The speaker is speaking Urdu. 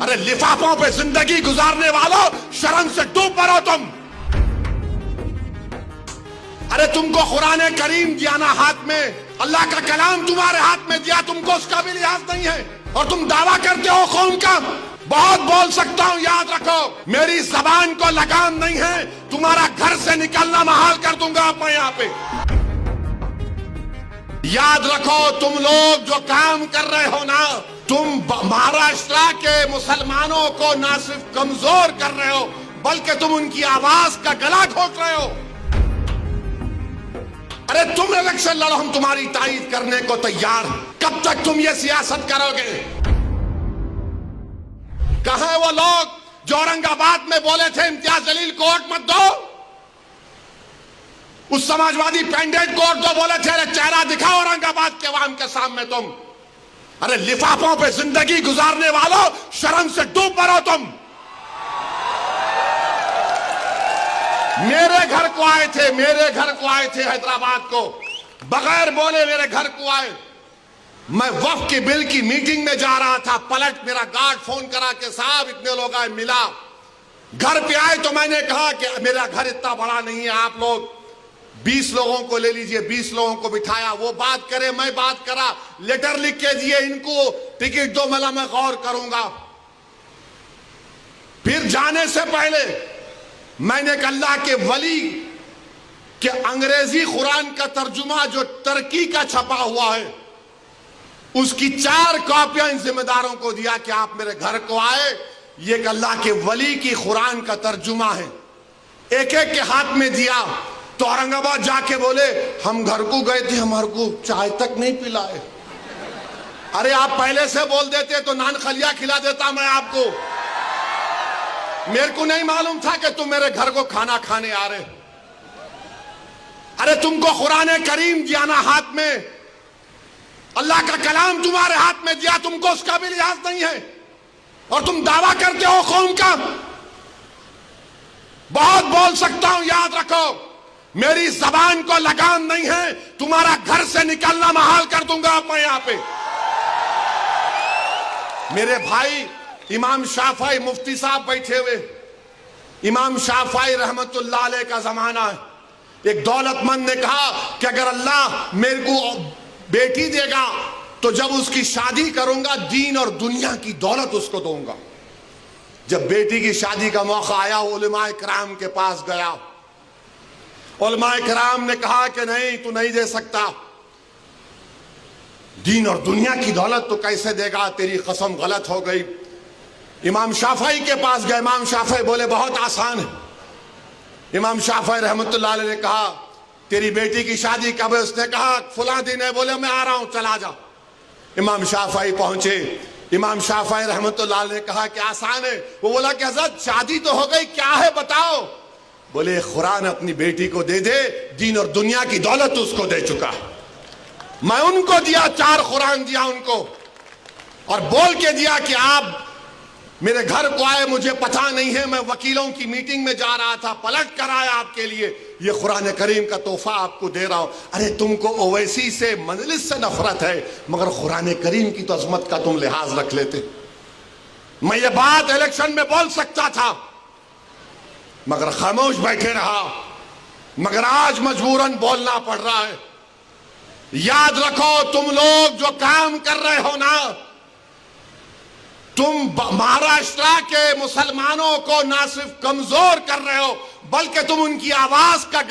ارے لفافوں پہ زندگی گزارنے والوں، شرم سے ڈوب مرو تم۔ ارے تم کو قرآن کریم دیا نا ہاتھ میں، اللہ کا کلام تمہارے ہاتھ میں دیا، تم کو اس کا بھی لحاظ نہیں ہے، اور تم دعویٰ کرتے ہو قوم کا۔ بہت بول سکتا ہوں، یاد رکھو میری زبان کو لگام نہیں ہے، تمہارا گھر سے نکلنا محال کر دوں گا میں یہاں پہ۔ یاد رکھو تم لوگ جو کام کر رہے ہو نا، تم مہاراشٹرا کے مسلمانوں کو نہ صرف کمزور کر رہے ہو بلکہ تم ان کی آواز کا گلا گھونٹ رہے ہو۔ ارے تم الیکشن لڑو، ہم تمہاری تائید کرنے کو تیار ہیں، کب تک تم یہ سیاست کرو گے؟ کہاں وہ لوگ جو اورنگ آباد میں بولے تھے امتیاز جلیل کو ووٹ مت دو؟ اس سماجوادی پینڈیٹ کو ووٹ دو بولے تھے، ارے چہرہ دکھاؤ اورنگ آباد کے عوام کے سامنے تم۔ ارے لفافوں پہ زندگی گزارنے والوں، شرم سے ڈوب مرو تم۔ میرے گھر کو آئے تھے حیدرآباد کو، بغیر بولے میرے گھر کو آئے۔ میں وقف کے بل کی میٹنگ میں جا رہا تھا، پلٹ میرا گارڈ فون کرا کہ صاحب اتنے لوگ آئے، ملا۔ گھر پہ آئے تو میں نے کہا کہ میرا گھر اتنا بڑا نہیں ہے، آپ لوگ 20 لوگوں کو لے لیجئے، 20 لوگوں کو بٹھایا، وہ بات کرے میں بات کرا، لیٹر لکھ کے دیے، ان کو ٹکٹ دو، ملا میں غور کروں گا۔ پھر جانے سے پہلے میں نے کہا اللہ کے ولی کہ انگریزی قرآن کا ترجمہ جو ترکی کا چھپا ہوا ہے اس کی 4 کاپیاں ان ذمہ داروں کو دیا کہ آپ میرے گھر کو آئے، یہ کہ اللہ کے ولی کی قرآن کا ترجمہ ہے، ایک ایک کے ہاتھ میں دیا۔ تو اورنگ آباد جا کے بولے ہم گھر کو گئے تھے، ہمارے کو چائے تک نہیں پلائے۔ ارے آپ پہلے سے بول دیتے تو نان خلیہ کھلا دیتا میں آپ کو، میرے کو نہیں معلوم تھا کہ تم میرے گھر کو کھانا کھانے آ رہے۔ ارے تم کو قرآن کریم دیا نا ہاتھ میں، اللہ کا کلام تمہارے ہاتھ میں دیا، تم کو اس کا بھی لحاظ نہیں ہے، اور تم دعویٰ کرتے ہو قوم کا۔ بہت بول سکتا ہوں، یاد رکھو میری زبان کو لگام نہیں ہے، تمہارا گھر سے نکلنا محال کر دوں گا میں یہاں پہ۔ میرے بھائی امام شافعی مفتی صاحب بیٹھے ہوئے، امام شافعی رحمت اللہ علیہ کا زمانہ ہے۔ ایک دولت مند نے کہا کہ اگر اللہ میرے کو بیٹی دے گا تو جب اس کی شادی کروں گا دین اور دنیا کی دولت اس کو دوں گا۔ جب بیٹی کی شادی کا موقع آیا علماء کرام کے پاس گیا، علماء کرام نے کہا کہ نہیں تو نہیں دے سکتا، دین اور دنیا کی دولت تو کیسے دے گا، تیری قسم غلط ہو گئی۔ امام شافعی کے پاس گئے، امام شافعی بولے بہت آسان ہے۔ امام شافعی رحمت اللہ علیہ نے کہا تیری بیٹی کی شادی کب ہے؟ اس نے کہا فلاں دن ہے۔ بولے میں آ رہا ہوں، چلا جا۔ امام شافعی پہنچے، امام شافعی رحمت اللہ علیہ نے کہا کہ آسان ہے۔ وہ بولا کہ حضرت شادی تو ہو گئی، کیا ہے بتاؤ؟ بولے قرآن اپنی بیٹی کو دے دے، دین اور دنیا کی دولت اس کو دے چکا، میں ان کو دیا، 4 قرآن دیا ان کو، اور بول کے دیا کہ آپ میرے گھر کو آئے، مجھے پتہ نہیں ہے، میں وکیلوں کی میٹنگ میں جا رہا تھا، پلٹ کر آیا آپ کے لیے، یہ قرآن کریم کا تحفہ آپ کو دے رہا ہوں۔ ارے تم کو اویسی سے مجلس سے نفرت ہے مگر قرآن کریم کی تو عظمت کا تم لحاظ رکھ لیتے۔ میں یہ بات الیکشن میں بول سکتا تھا مگر خاموش بیٹھے رہا، مگر آج مجبوراً بولنا پڑ رہا ہے۔ یاد رکھو تم لوگ جو کام کر رہے ہو نا، تم مہاراشٹرا کے مسلمانوں کو نہ صرف کمزور کر رہے ہو بلکہ تم ان کی آواز کا